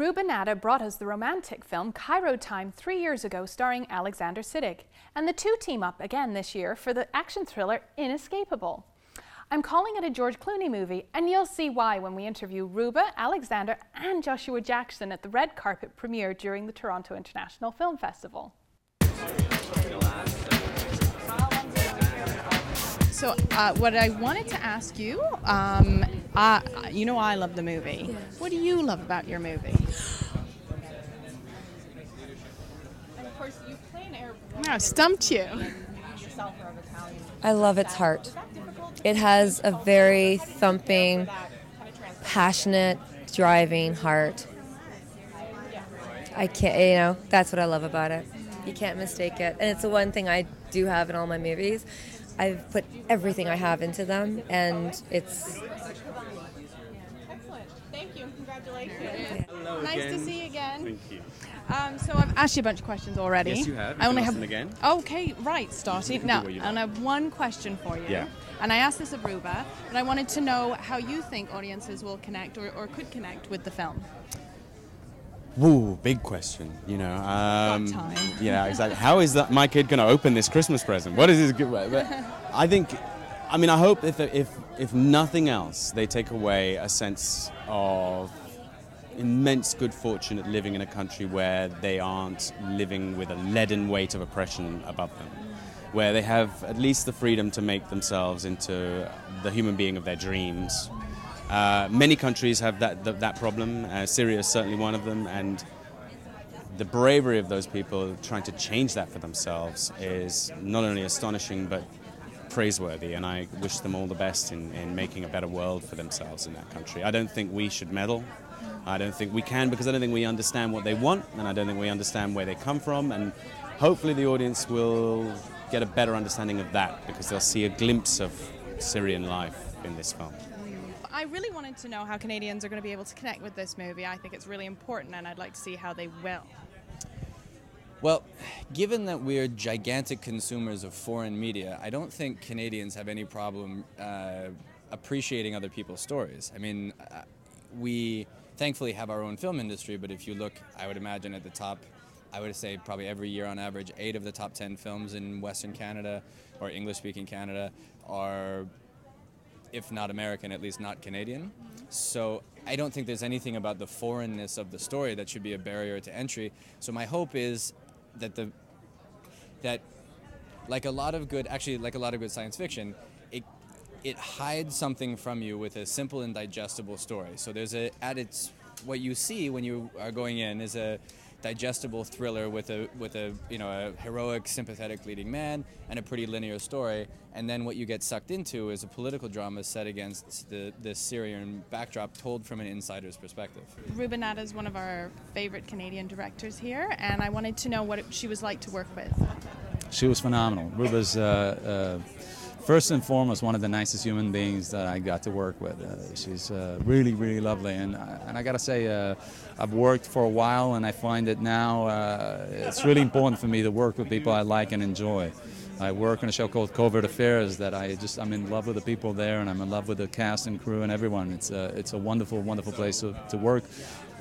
Ruba Nadda brought us the romantic film Cairo Time 3 years ago, starring Alexander Siddig. And the two team up again this year for the action thriller Inescapable. I'm calling it a George Clooney movie, and you'll see why when we interview Ruba, Alexander and Joshua Jackson at the red carpet premiere during the Toronto International Film Festival. So what I wanted to ask you, you know I love the movie. Yes. What do you love about your movie? And of course you play an Arab woman. I stumped you. I love its heart. It has a very thumping, passionate, driving heart. I can't, that's what I love about it. You can't mistake it. And it's the one thing I do have in all my movies. I've put everything I have into them, and it's... Excellent. Thank you. Congratulations. Yeah. Hello nice again. to see you again. Thank you. So I've asked you a bunch of questions already. Yes, you have. I only ask have them again. Okay, right, starting now. what you And I have one question for you. Yeah. And I asked this of Ruba, but I wanted to know how you think audiences will connect or could connect with the film. Woo, big question. Got time. Yeah, exactly. How is that my kid going to open this Christmas present? What is his good way? But I hope if nothing else, they take away a sense of immense good fortune at living in a country where they aren't living with a leaden weight of oppression above them, where they have at least the freedom to make themselves into the human being of their dreams. Many countries have that problem. Syria is certainly one of them, and the bravery of those people trying to change that for themselves is not only astonishing but praiseworthy, and I wish them all the best in making a better world for themselves in that country. I don't think we should meddle. I don't think we can, because I don't think we understand what they want, and I don't think we understand where they come from, and hopefully the audience will get a better understanding of that, because they'll see a glimpse of Syrian life in this film. I really wanted to know how Canadians are going to be able to connect with this movie. I think it's really important, and I'd like to see how they will. Well, given that we're gigantic consumers of foreign media, I don't think Canadians have any problem appreciating other people's stories. I mean, we thankfully have our own film industry, but if you look, I would imagine at the top, I would say probably every year on average, 8 of the top 10 films in Western Canada or English-speaking Canada are, if not American, at least not Canadian. So I don't think there's anything about the foreignness of the story that should be a barrier to entry. So my hope is that like a lot of good science fiction, it hides something from you with a simple and digestible story. So there's what you see when you are going in is a digestible thriller with a heroic, sympathetic leading man and a pretty linear story, and then what you get sucked into is a political drama set against the Syrian backdrop, told from an insider's perspective. Ruba Nadda is one of our favorite Canadian directors here, and I wanted to know what she was like to work with. She was phenomenal. Ruba's first and foremost one of the nicest human beings that I got to work with. She's really, really lovely, and I gotta say, I've worked for a while, and I find that now it's really important for me to work with people I like and enjoy. I work on a show called Covert Affairs that I'm in love with the people there, and I'm in love with the cast and crew and everyone. It's a wonderful, wonderful place to work.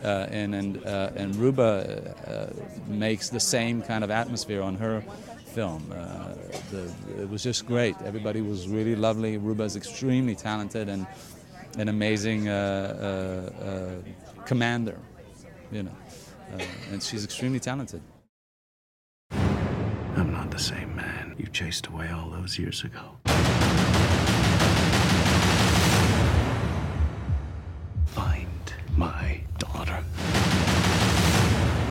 And Ruba makes the same kind of atmosphere on her film. It was just great. Everybody was really lovely. Ruba's extremely talented and an amazing commander, and she's extremely talented. I'm not the same man you chased away all those years ago.